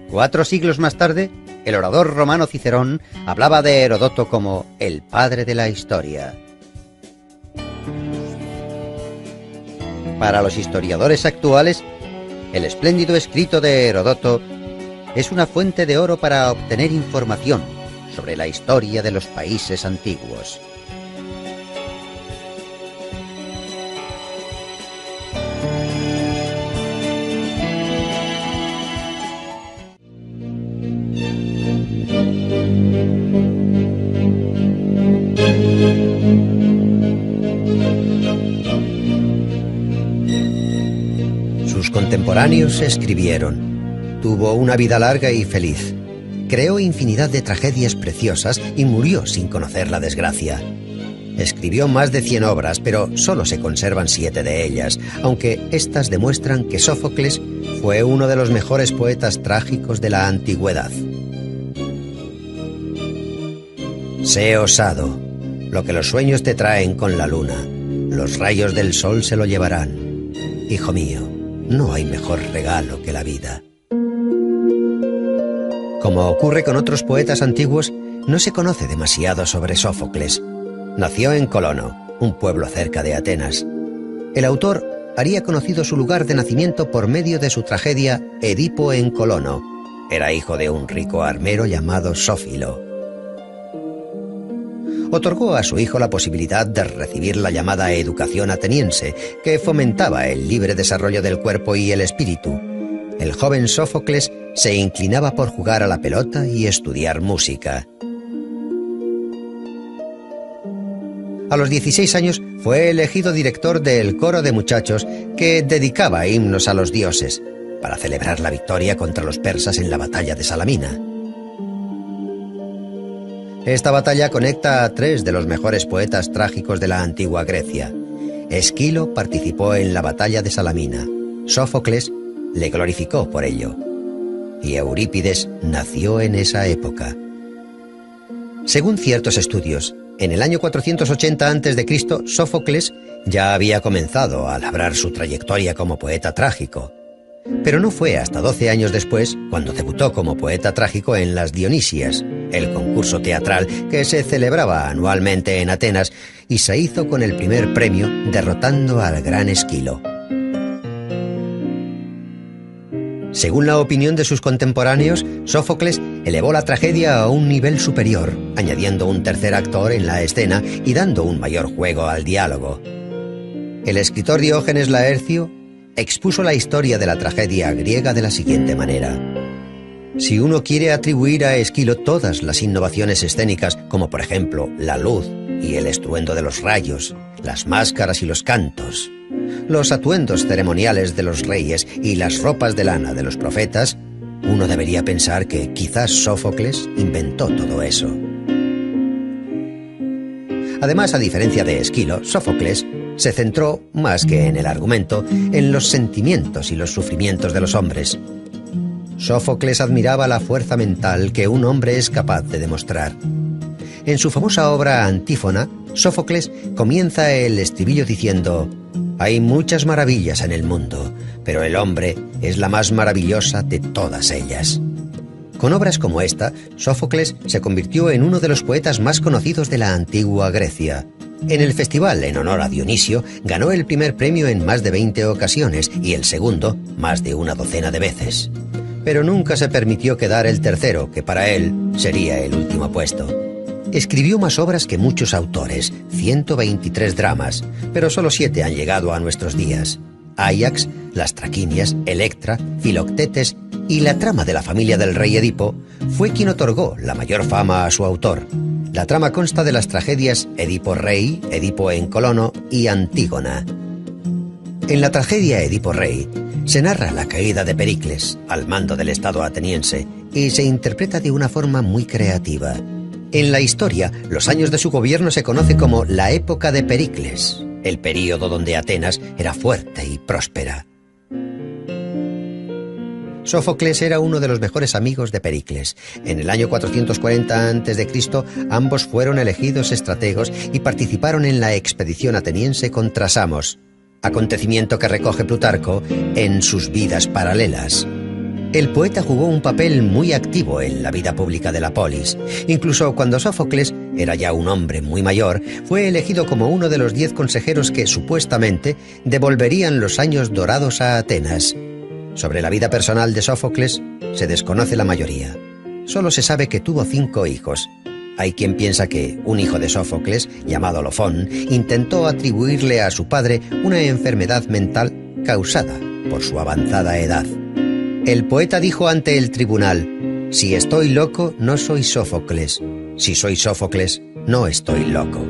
4 siglos más tarde, el orador romano Cicerón hablaba de Heródoto como el padre de la historia. Para los historiadores actuales, el espléndido escrito de Heródoto es una fuente de oro para obtener información sobre la historia de los países antiguos. Sus contemporáneos escribieron: tuvo una vida larga y feliz, creó infinidad de tragedias preciosas y murió sin conocer la desgracia. Escribió más de 100 obras, pero solo se conservan 7 de ellas, aunque éstas demuestran que Sófocles fue uno de los mejores poetas trágicos de la antigüedad. Sé osado, lo que los sueños te traen con la luna, los rayos del sol se lo llevarán. Hijo mío, no hay mejor regalo que la vida. Como ocurre con otros poetas antiguos, no se conoce demasiado sobre Sófocles. Nació en Colono, un pueblo cerca de Atenas. El autor haría conocido su lugar de nacimiento por medio de su tragedia Edipo en Colono. Era hijo de un rico armero llamado Sófilo. Otorgó a su hijo la posibilidad de recibir la llamada educación ateniense, que fomentaba el libre desarrollo del cuerpo y el espíritu. El joven Sófocles se inclinaba por jugar a la pelota y estudiar música. A los 16 años fue elegido director del coro de muchachos que dedicaba himnos a los dioses, para celebrar la victoria contra los persas en la batalla de Salamina. Esta batalla conecta a 3 de los mejores poetas trágicos de la antigua Grecia. Esquilo participó en la batalla de Salamina. Sófocles le glorificó por ello. Y Eurípides nació en esa época. Según ciertos estudios, en el año 480 a.C., Sófocles ya había comenzado a labrar su trayectoria como poeta trágico. Pero no fue hasta 12 años después cuando debutó como poeta trágico en las Dionisias, el concurso teatral que se celebraba anualmente en Atenas, y se hizo con el primer premio derrotando al gran Esquilo. Según la opinión de sus contemporáneos, Sófocles elevó la tragedia a un nivel superior, añadiendo un tercer actor en la escena y dando un mayor juego al diálogo. El escritor Diógenes Laercio expuso la historia de la tragedia griega de la siguiente manera: si uno quiere atribuir a Esquilo todas las innovaciones escénicas, como por ejemplo la luz y el estruendo de los rayos, las máscaras y los cantos, los atuendos ceremoniales de los reyes y las ropas de lana de los profetas, uno debería pensar que quizás Sófocles inventó todo eso. Además, a diferencia de Esquilo, Sófocles se centró, más que en el argumento, en los sentimientos y los sufrimientos de los hombres. Sófocles admiraba la fuerza mental que un hombre es capaz de demostrar. En su famosa obra Antífona, Sófocles comienza el estribillo diciendo: «Hay muchas maravillas en el mundo, pero el hombre es la más maravillosa de todas ellas». Con obras como esta, Sófocles se convirtió en uno de los poetas más conocidos de la antigua Grecia. En el festival en honor a Dionisio ganó el primer premio en más de 20 ocasiones y el segundo más de una docena de veces. Pero nunca se permitió quedar el tercero, que para él sería el último puesto. Escribió más obras que muchos autores, 123 dramas, pero solo 7 han llegado a nuestros días. Áyax, las Traquinias, Electra, Filoctetes y la trama de la familia del rey Edipo fue quien otorgó la mayor fama a su autor. La trama consta de las tragedias Edipo Rey, Edipo en Colono y Antígona. En la tragedia Edipo Rey, Se narra la caída de Pericles al mando del Estado ateniense y se interpreta de una forma muy creativa. En la historia, los años de su gobierno se conoce como la época de Pericles, el período donde Atenas era fuerte y próspera. Sófocles era uno de los mejores amigos de Pericles. En el año 440 a.C., ambos fueron elegidos estrategos y participaron en la expedición ateniense contra Samos, acontecimiento que recoge Plutarco en sus Vidas Paralelas. El poeta jugó un papel muy activo en la vida pública de la polis. Incluso cuando Sófocles era ya un hombre muy mayor, fue elegido como uno de los 10 consejeros que supuestamente devolverían los años dorados a Atenas. Sobre la vida personal de Sófocles se desconoce la mayoría. Solo se sabe que tuvo 5 hijos. Hay quien piensa que un hijo de Sófocles, llamado Lofón, intentó atribuirle a su padre una enfermedad mental causada por su avanzada edad. El poeta dijo ante el tribunal: «Si estoy loco, no soy Sófocles. Si soy Sófocles, no estoy loco».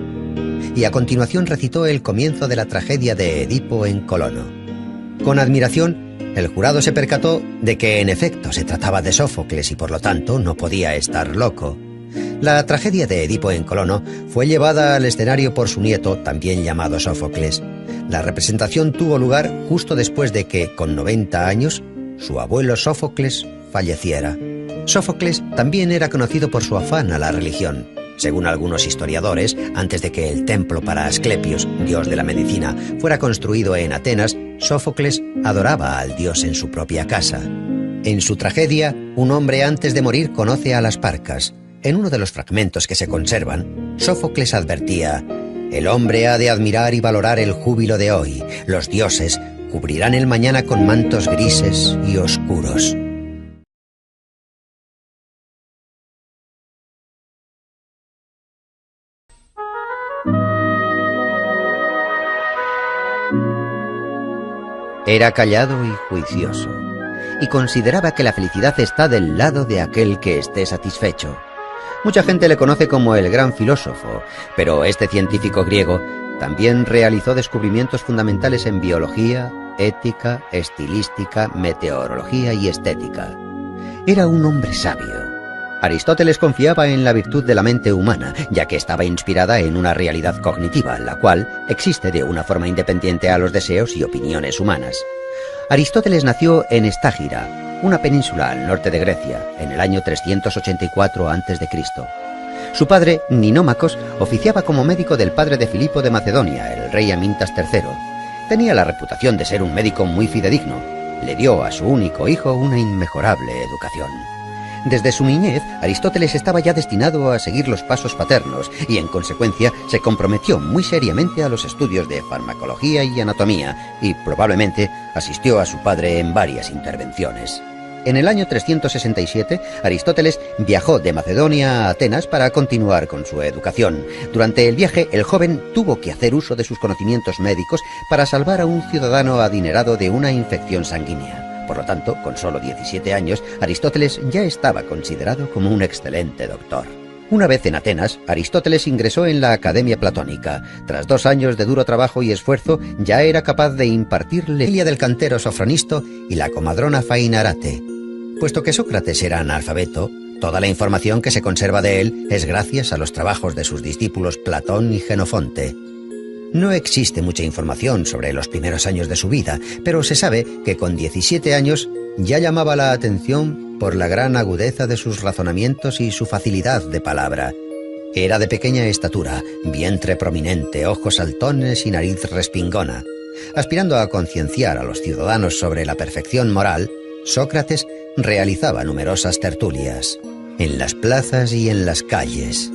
Y a continuación recitó el comienzo de la tragedia de Edipo en Colono. Con admiración, el jurado se percató de que en efecto se trataba de Sófocles y por lo tanto no podía estar loco. La tragedia de Edipo en Colono fue llevada al escenario por su nieto, también llamado Sófocles. La representación tuvo lugar justo después de que, con 90 años, su abuelo Sófocles falleciera. Sófocles también era conocido por su afán a la religión. Según algunos historiadores, antes de que el templo para Asclepios, dios de la medicina, fuera construido en Atenas, Sófocles adoraba al dios en su propia casa. En su tragedia, un hombre antes de morir conoce a las Parcas. En uno de los fragmentos que se conservan, Sófocles advertía: «El hombre ha de admirar y valorar el júbilo de hoy. Los dioses cubrirán el mañana con mantos grises y oscuros». Era callado y juicioso, y consideraba que la felicidad está del lado de aquel que esté satisfecho. Mucha gente le conoce como el gran filósofo, pero este científico griego también realizó descubrimientos fundamentales en biología, ética, estilística, meteorología y estética. Era un hombre sabio. Aristóteles confiaba en la virtud de la mente humana, ya que estaba inspirada en una realidad cognitiva, la cual existe de una forma independiente a los deseos y opiniones humanas. Aristóteles nació en Estágira, una península al norte de Grecia, en el año 384 a.C. Su padre, Ninómacos, oficiaba como médico del padre de Filipo de Macedonia, el rey Amintas III. Tenía la reputación de ser un médico muy fidedigno. Le dio a su único hijo una inmejorable educación. Desde su niñez, Aristóteles estaba ya destinado a seguir los pasos paternos y, en consecuencia, se comprometió muy seriamente a los estudios de farmacología y anatomía y, probablemente, asistió a su padre en varias intervenciones. En el año 367, Aristóteles viajó de Macedonia a Atenas para continuar con su educación. Durante el viaje, el joven tuvo que hacer uso de sus conocimientos médicos para salvar a un ciudadano adinerado de una infección sanguínea. Por lo tanto, con solo 17 años, Aristóteles ya estaba considerado como un excelente doctor. Una vez en Atenas, Aristóteles ingresó en la Academia Platónica. Tras 2 años de duro trabajo y esfuerzo, ya era capaz de impartirle la Ilia del cantero Sofronisto y la comadrona Fainarate. Puesto que Sócrates era analfabeto, toda la información que se conserva de él es gracias a los trabajos de sus discípulos Platón y Jenofonte. No existe mucha información sobre los primeros años de su vida, pero se sabe que con 17 años ya llamaba la atención por la gran agudeza de sus razonamientos y su facilidad de palabra. Era de pequeña estatura, vientre prominente, ojos saltones y nariz respingona. Aspirando a concienciar a los ciudadanos sobre la perfección moral, Sócrates realizaba numerosas tertulias, en las plazas y en las calles.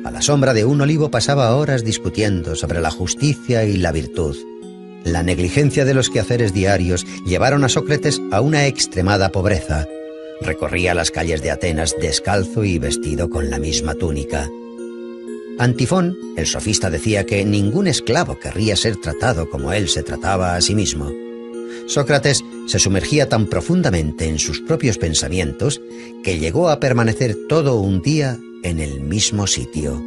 A la sombra de un olivo pasaba horas discutiendo sobre la justicia y la virtud. La negligencia de los quehaceres diarios llevaron a Sócrates a una extremada pobreza. Recorría las calles de Atenas descalzo y vestido con la misma túnica. Antifón, el sofista, decía que ningún esclavo querría ser tratado como él se trataba a sí mismo. Sócrates se sumergía tan profundamente en sus propios pensamientos que llegó a permanecer todo un día en el mismo sitio.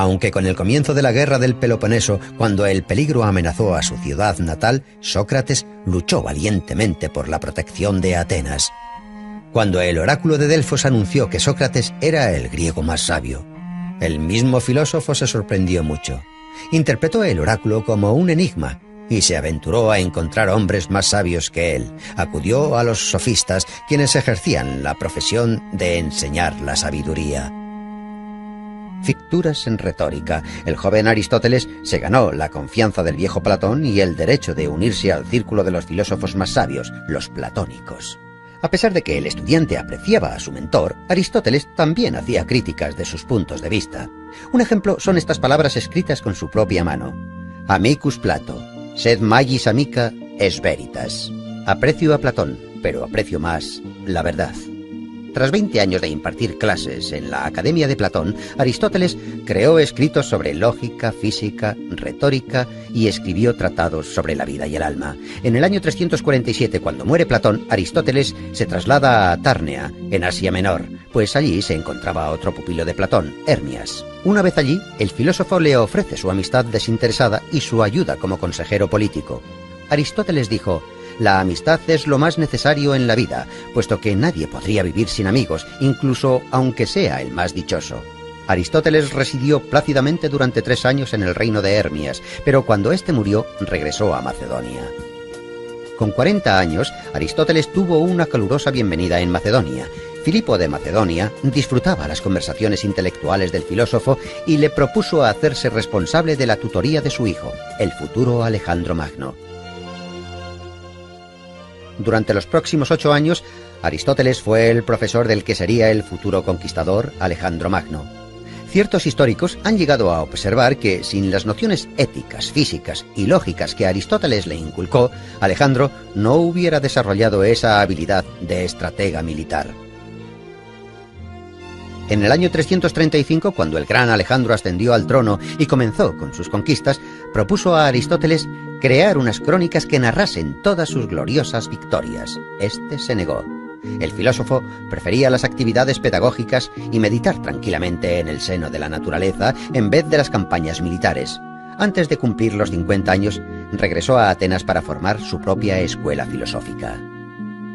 Aunque con el comienzo de la guerra del Peloponeso, cuando el peligro amenazó a su ciudad natal, Sócrates luchó valientemente por la protección de Atenas. Cuando el oráculo de Delfos anunció que Sócrates era el griego más sabio, el mismo filósofo se sorprendió mucho. Interpretó el oráculo como un enigma y se aventuró a encontrar hombres más sabios que él. Acudió a los sofistas, quienes ejercían la profesión de enseñar la sabiduría. Ficturas en retórica. El joven Aristóteles se ganó la confianza del viejo Platón y el derecho de unirse al círculo de los filósofos más sabios, los platónicos. A pesar de que el estudiante apreciaba a su mentor, Aristóteles también hacía críticas de sus puntos de vista. Un ejemplo son estas palabras escritas con su propia mano. Amicus Plato, sed magis amica es veritas. Aprecio a Platón, pero aprecio más la verdad. Tras 20 años de impartir clases en la Academia de Platón, Aristóteles creó escritos sobre lógica, física, retórica y escribió tratados sobre la vida y el alma. En el año 347, cuando muere Platón, Aristóteles se traslada a Tárnea, en Asia Menor, pues allí se encontraba otro pupilo de Platón, Hermias. Una vez allí, el filósofo le ofrece su amistad desinteresada y su ayuda como consejero político. Aristóteles dijo: la amistad es lo más necesario en la vida, puesto que nadie podría vivir sin amigos, incluso aunque sea el más dichoso. Aristóteles residió plácidamente durante 3 años en el reino de Hermias, pero cuando éste murió, regresó a Macedonia. Con 40 años, Aristóteles tuvo una calurosa bienvenida en Macedonia. Filipo de Macedonia disfrutaba las conversaciones intelectuales del filósofo y le propuso hacerse responsable de la tutoría de su hijo, el futuro Alejandro Magno. Durante los próximos 8 años, Aristóteles fue el profesor del que sería el futuro conquistador Alejandro Magno. Ciertos históricos han llegado a observar que, sin las nociones éticas, físicas y lógicas que Aristóteles le inculcó, Alejandro no hubiera desarrollado esa habilidad de estratega militar. En el año 335, cuando el gran Alejandro ascendió al trono y comenzó con sus conquistas, propuso a Aristóteles crear unas crónicas que narrasen todas sus gloriosas victorias. Este se negó. El filósofo prefería las actividades pedagógicas y meditar tranquilamente en el seno de la naturaleza en vez de las campañas militares. Antes de cumplir los 50 años, regresó a Atenas para formar su propia escuela filosófica.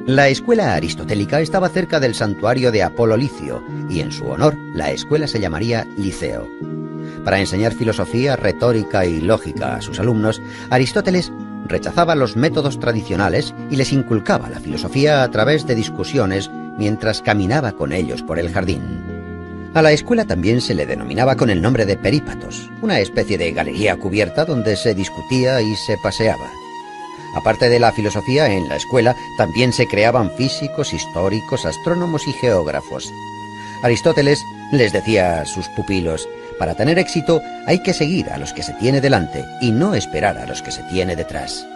La escuela aristotélica estaba cerca del santuario de Apolo Licio, y en su honor la escuela se llamaría Liceo. Para enseñar filosofía, retórica y lógica a sus alumnos, Aristóteles rechazaba los métodos tradicionales y les inculcaba la filosofía a través de discusiones mientras caminaba con ellos por el jardín. A la escuela también se le denominaba con el nombre de perípatos, una especie de galería cubierta donde se discutía y se paseaba. Aparte de la filosofía, en la escuela también se creaban físicos, históricos, astrónomos y geógrafos. Aristóteles les decía a sus pupilos: para tener éxito hay que seguir a los que se tiene delante y no esperar a los que se tiene detrás.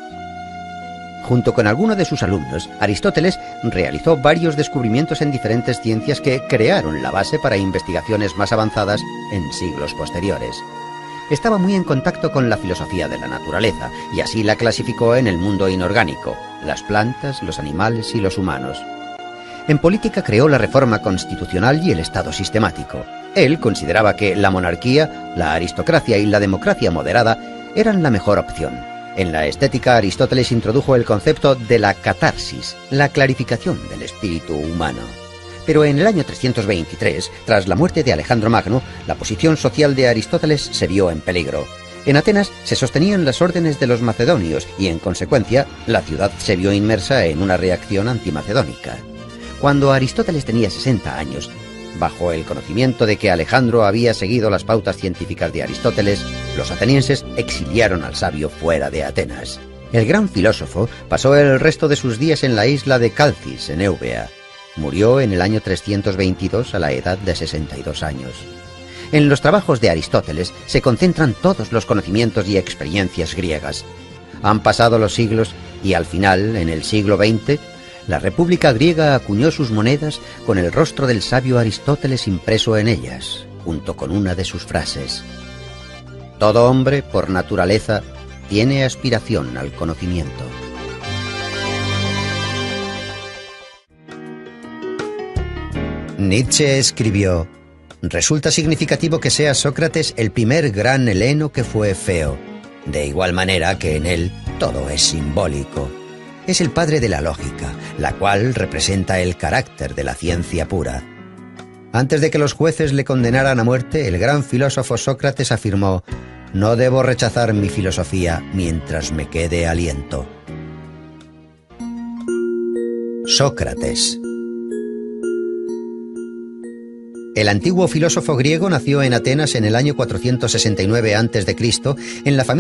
Junto con algunos de sus alumnos, Aristóteles realizó varios descubrimientos en diferentes ciencias que crearon la base para investigaciones más avanzadas en siglos posteriores. Estaba muy en contacto con la filosofía de la naturaleza y así la clasificó en el mundo inorgánico, las plantas, los animales y los humanos. En política creó la reforma constitucional y el Estado sistemático. Él consideraba que la monarquía, la aristocracia y la democracia moderada eran la mejor opción. En la estética, Aristóteles introdujo el concepto de la catarsis, la clarificación del espíritu humano. Pero en el año 323, tras la muerte de Alejandro Magno, la posición social de Aristóteles se vio en peligro. En Atenas se sostenían las órdenes de los macedonios y, en consecuencia, la ciudad se vio inmersa en una reacción antimacedónica. Cuando Aristóteles tenía 60 años, bajo el conocimiento de que Alejandro había seguido las pautas científicas de Aristóteles, los atenienses exiliaron al sabio fuera de Atenas. El gran filósofo pasó el resto de sus días en la isla de Calcis, en Eubea. Murió en el año 322 a la edad de 62 años. En los trabajos de Aristóteles se concentran todos los conocimientos y experiencias griegas. Han pasado los siglos y al final, en el siglo XX, la República griega acuñó sus monedas con el rostro del sabio Aristóteles impreso en ellas, junto con una de sus frases: todo hombre, por naturaleza, tiene aspiración al conocimiento. Nietzsche escribió: Resulta significativo que sea Sócrates el primer gran heleno que fue feo, de igual manera que en él todo es simbólico. Es el padre de la lógica, la cual representa el carácter de la ciencia pura. Antes de que los jueces le condenaran a muerte, el gran filósofo Sócrates afirmó: «No debo rechazar mi filosofía mientras me quede aliento». Sócrates. El antiguo filósofo griego nació en Atenas en el año 469 a.C. en la familia